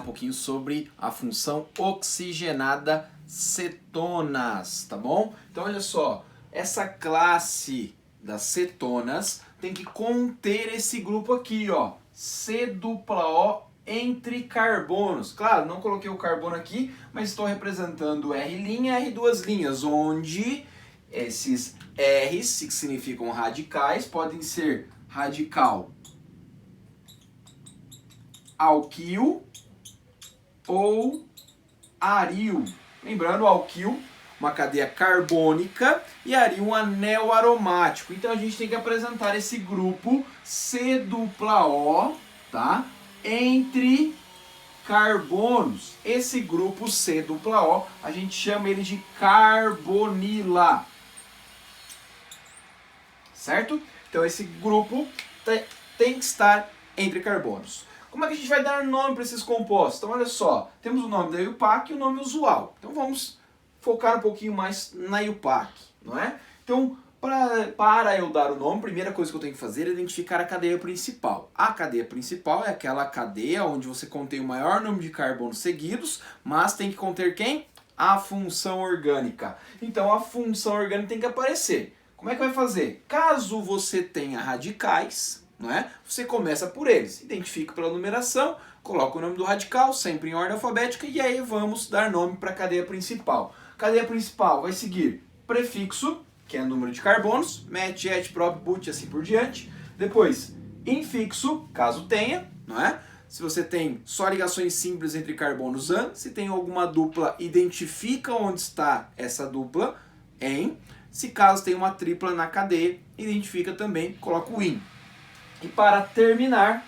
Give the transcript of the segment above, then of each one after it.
pouquinho sobre a função oxigenada cetonas, tá bom? Então olha só, essa classe das cetonas tem que conter esse grupo aqui, ó, C-O entre carbonos. Claro, não coloquei o carbono aqui, mas estou representando R' e R duas linhas, onde esses R's, que significam radicais, podem ser radical alquil ou aril. Lembrando, alquil, uma cadeia carbônica, e aril, um anel aromático. Então a gente tem que apresentar esse grupo C-O, tá? Entre carbonos. Esse grupo C-O, a gente chama ele de carbonila. Certo? Então esse grupo tem que estar entre carbonos. Como é que a gente vai dar nome para esses compostos? Então olha só, temos o nome da IUPAC e o nome usual. Então vamos focar um pouquinho mais na IUPAC, não é? Então, para eu dar o nome, a primeira coisa que eu tenho que fazer é identificar a cadeia principal. A cadeia principal é aquela cadeia onde você contém o maior número de carbonos seguidos, mas tem que conter quem? A função orgânica. Então a função orgânica tem que aparecer. Como é que vai fazer? Caso você tenha radicais, não é? Você começa por eles, identifica pela numeração, coloca o nome do radical, sempre em ordem alfabética, e aí vamos dar nome para a cadeia principal. Cadeia principal vai seguir prefixo, que é o número de carbonos, met, et, prop, but, assim por diante. Depois, infixo, caso tenha, não é? Se você tem só ligações simples entre carbonos, an. Se tem alguma dupla, identifica onde está essa dupla, em. Se caso tem uma tripla na cadeia, identifica também, coloca o in. E para terminar,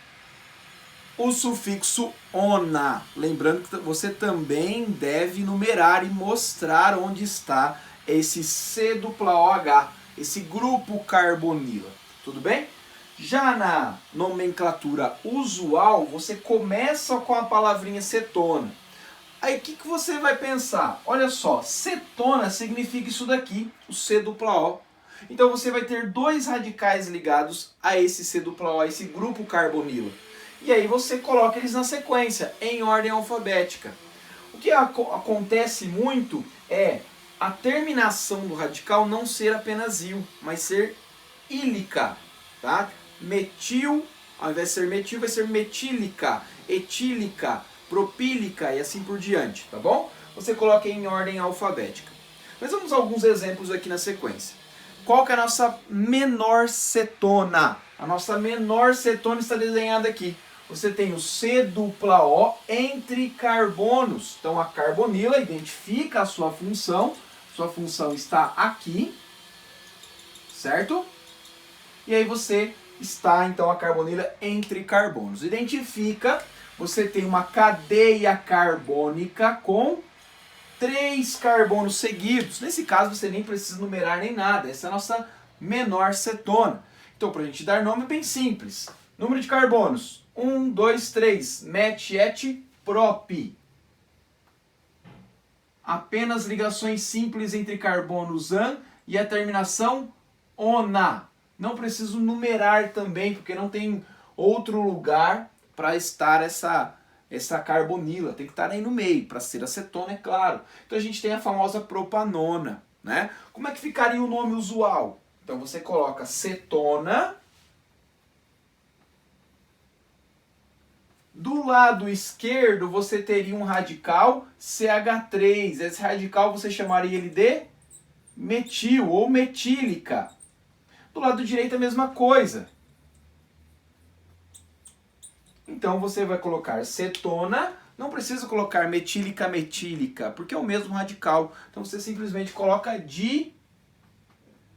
o sufixo ona. Lembrando que você também deve numerar e mostrar onde está esse C-OH, esse grupo carbonila. Tudo bem? Já na nomenclatura usual, você começa com a palavrinha cetona. Aí o que você vai pensar? Olha só, cetona significa isso daqui, o C-O. Então você vai ter dois radicais ligados a esse C-O, esse grupo carbonila. E aí você coloca eles na sequência, em ordem alfabética. O que acontece muito é a terminação do radical não ser apenas il, mas ser ílica. Tá? Metil, ao invés de ser metil, vai ser metílica, etílica, propílica e assim por diante. Tá bom? Você coloca em ordem alfabética. Mas vamos a alguns exemplos aqui na sequência. Qual que é a nossa menor cetona? A nossa menor cetona está desenhada aqui. Você tem o C-O entre carbonos. Então a carbonila identifica a sua função. Sua função está aqui. Certo? E aí você está, então, a carbonila entre carbonos. Identifica, você tem uma cadeia carbônica com 3 carbonos seguidos. Nesse caso você nem precisa numerar nem nada. Essa é a nossa menor cetona. Então, para a gente dar nome, é bem simples. Número de carbonos: 1, 2, 3. Met, et, prop. Apenas ligações simples entre carbonos an e a terminação ona. Não preciso numerar também, porque não tem outro lugar para estar essa carbonila. Tem que estar aí no meio, para ser acetona, é claro. Então a gente tem a famosa propanona, né? Como é que ficaria o nome usual? Então você coloca cetona. Do lado esquerdo você teria um radical CH3. Esse radical você chamaria ele de metil ou metílica. Do lado direito a mesma coisa. Então você vai colocar cetona, não precisa colocar metílica, metílica, porque é o mesmo radical. Então você simplesmente coloca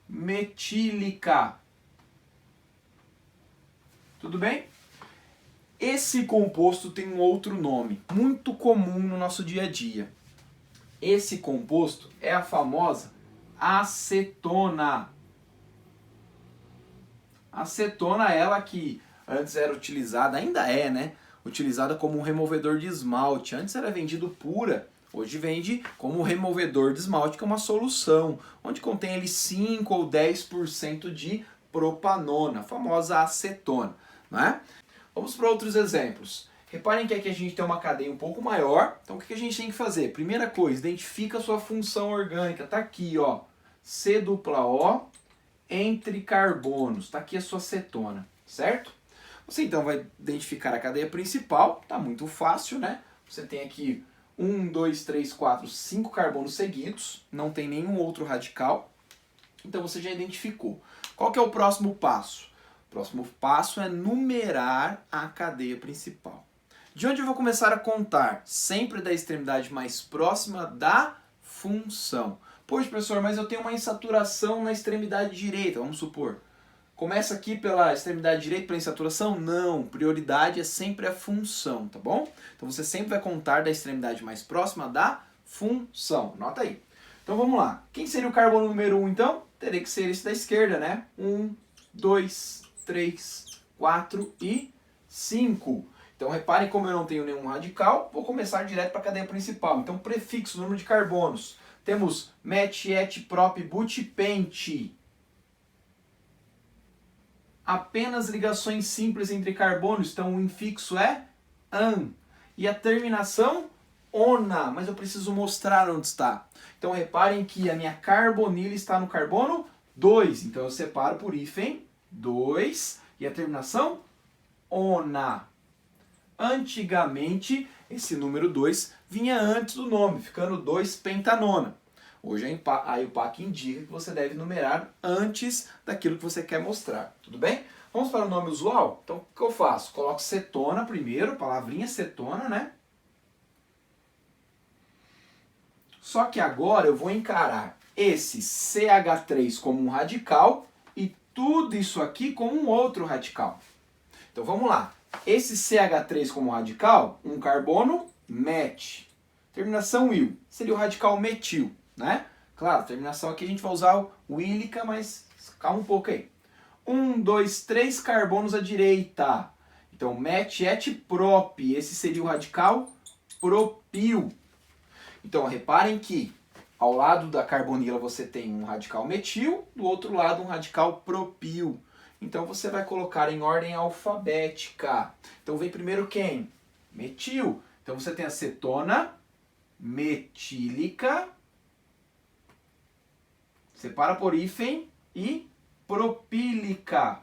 dimetílica. Tudo bem? Esse composto tem um outro nome, muito comum no nosso dia a dia. Esse composto é a famosa acetona. Acetona, ela que antes era utilizada, ainda é, né? Utilizada como um removedor de esmalte. Antes era vendido pura, hoje vende como removedor de esmalte, que é uma solução, onde contém ali 5 ou 10% de propanona, a famosa acetona, né? Vamos para outros exemplos. Reparem que aqui a gente tem uma cadeia um pouco maior, então o que a gente tem que fazer? Primeira coisa, identifica a sua função orgânica, tá aqui, ó, C-O entre carbonos, tá aqui a sua cetona, certo? Você então vai identificar a cadeia principal, tá muito fácil, né? Você tem aqui 1, 2, 3, 4, 5 carbonos seguidos, não tem nenhum outro radical, então você já identificou. Qual que é o próximo passo? O próximo passo é numerar a cadeia principal. De onde eu vou começar a contar? Sempre da extremidade mais próxima da função. Poxa, professor, mas eu tenho uma insaturação na extremidade direita, vamos supor. Começa aqui pela extremidade direita, pela insaturação? Não, prioridade é sempre a função, tá bom? Então você sempre vai contar da extremidade mais próxima da função. Nota aí. Então vamos lá. Quem seria o carbono número 1 então? Teria que ser esse da esquerda, né? 1, 2, 3, 4 e 5. Então reparem como eu não tenho nenhum radical, vou começar direto para a cadeia principal. Então prefixo, número de carbonos. Temos met, et, prop, but, pente. Apenas ligações simples entre carbonos, então o infixo é an. E a terminação, ona, mas eu preciso mostrar onde está. Então reparem que a minha carbonila está no carbono 2, então eu separo por hífen 2 e a terminação, ona. Antigamente, esse número 2 vinha antes do nome, ficando 2 pentanona. Hoje a IUPAC indica que você deve numerar antes daquilo que você quer mostrar, tudo bem? Vamos para o nome usual? Então, o que eu faço? Coloco cetona primeiro, palavrinha cetona, né? Só que agora eu vou encarar esse CH3 como um radical e tudo isso aqui como um outro radical. Então, vamos lá. Esse CH3 como radical, um carbono, met. Terminação il, seria o radical metil, né? Claro, terminação aqui a gente vai usar o ílica, mas calma um pouco aí. 1, 2, 3 carbonos à direita. Então, met, et, prop. Esse seria o radical propil. Então, reparem que ao lado da carbonila você tem um radical metil, do outro lado um radical propil. Então você vai colocar em ordem alfabética. Então vem primeiro quem? Metil. Então você tem a cetona metílica, separa por hífen, e propílica.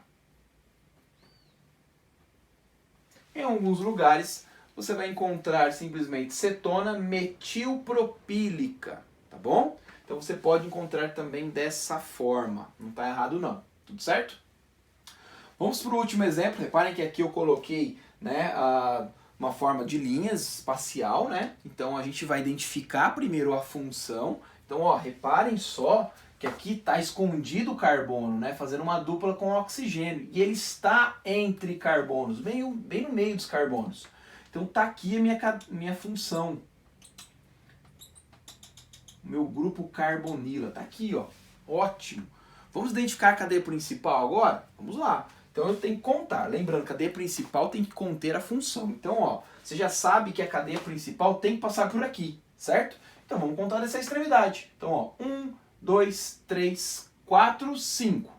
Em alguns lugares você vai encontrar simplesmente cetona metilpropílica, tá bom? Então você pode encontrar também dessa forma, não está errado não, tudo certo? Vamos para o último exemplo. Reparem que aqui eu coloquei, né, uma forma de linhas espacial, né? Então a gente vai identificar primeiro a função. Então, ó, reparem só que aqui está escondido o carbono, né, fazendo uma dupla com oxigênio. E ele está entre carbonos, bem no meio dos carbonos. Então está aqui a minha função. O meu grupo carbonila. Está aqui, ó. Ótimo. Vamos identificar a cadeia principal agora? Vamos lá. Então eu tenho que contar. Lembrando, a cadeia principal tem que conter a função. Então, ó, você já sabe que a cadeia principal tem que passar por aqui, certo? Então vamos contar dessa extremidade. Então, ó, 1, 2, 3, 4, 5.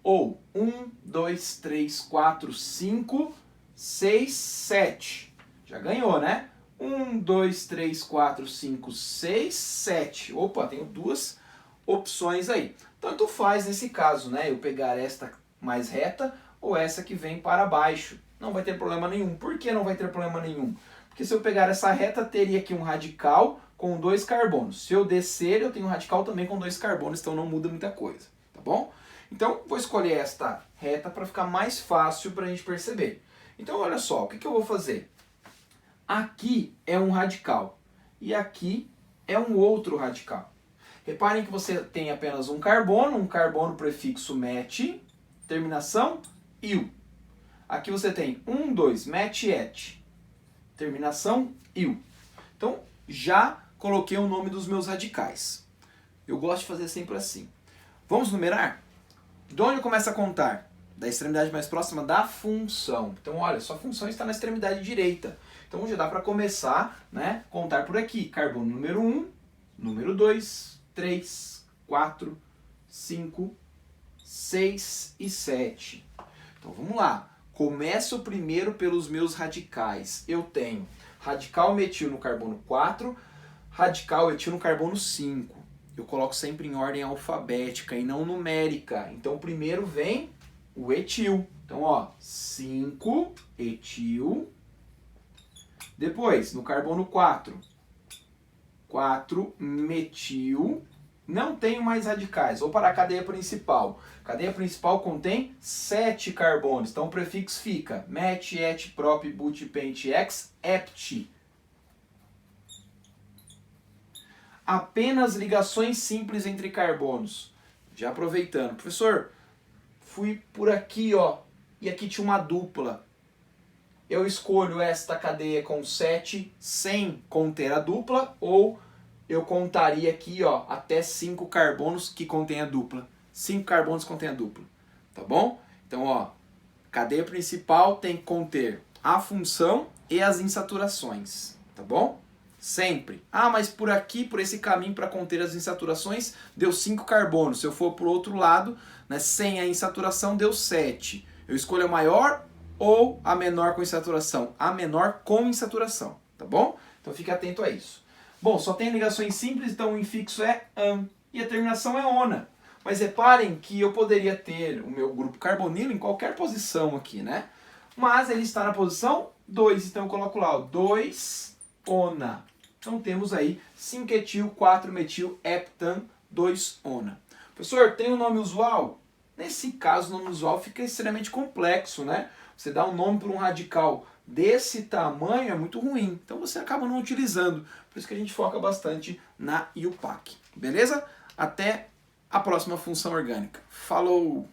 Ou 1, 2, 3, 4, 5, 6, 7. Já ganhou, né? 1, 2, 3, 4, 5, 6, 7. Opa, tenho duas opções aí. Tanto faz nesse caso, né? Eu pegar esta mais reta ou essa que vem para baixo. Não vai ter problema nenhum. Por que não vai ter problema nenhum? Porque se eu pegar essa reta, teria aqui um radical com 2 carbonos. Se eu descer, eu tenho um radical também com 2 carbonos, então não muda muita coisa, tá bom? Então, vou escolher esta reta para ficar mais fácil para a gente perceber. Então, olha só, o que eu vou fazer? Aqui é um radical e aqui é um outro radical. Reparem que você tem apenas um carbono prefixo met, terminação il. Aqui você tem 1, 2, met, et, terminação il. Então, já coloquei o nome dos meus radicais. Eu gosto de fazer sempre assim. Vamos numerar? De onde começa a contar? Da extremidade mais próxima da função. Então, olha, sua função está na extremidade direita. Então, já dá para começar, né, contar por aqui. Carbono número 1, número 2, 3, 4, 5, 6 e 7. Então, vamos lá. Começo primeiro pelos meus radicais. Eu tenho radical metil no carbono 4, radical etil no carbono 5. Eu coloco sempre em ordem alfabética e não numérica. Então primeiro vem o etil. Então, ó, 5 etil. Depois, no carbono 4, 4 metil. Não tenho mais radicais. Vou para a cadeia principal. A cadeia principal contém 7 carbonos. Então o prefixo fica met, et, prop, but, pent, ex, ept. Apenas ligações simples entre carbonos. Já aproveitando. Professor, fui por aqui, ó, e aqui tinha uma dupla. Eu escolho esta cadeia com 7 sem conter a dupla, ou eu contaria aqui, ó, até 5 carbonos que contém a dupla. 5 carbonos contém a dupla, tá bom? Então, ó, cadeia principal tem que conter a função e as insaturações, tá bom? Sempre. Ah, mas por aqui, por esse caminho para conter as insaturações, deu 5 carbonos. Se eu for para o outro lado, né, sem a insaturação, deu 7. Eu escolho a maior ou a menor com insaturação? A menor com insaturação, tá bom? Então fique atento a isso. Bom, só tem ligações simples, então o infixo é an e a terminação é ona. Mas reparem que eu poderia ter o meu grupo carbonilo em qualquer posição aqui, né? Mas ele está na posição 2, então eu coloco lá, ó, 2 ona. Então temos aí 5-etil, 4-metil, heptan, 2-ona. Professor, tem um nome usual? Nesse caso, o nome usual fica extremamente complexo, né? Você dá um nome para um radical desse tamanho é muito ruim. Então você acaba não utilizando. Por isso que a gente foca bastante na IUPAC. Beleza? Até a próxima função orgânica. Falou!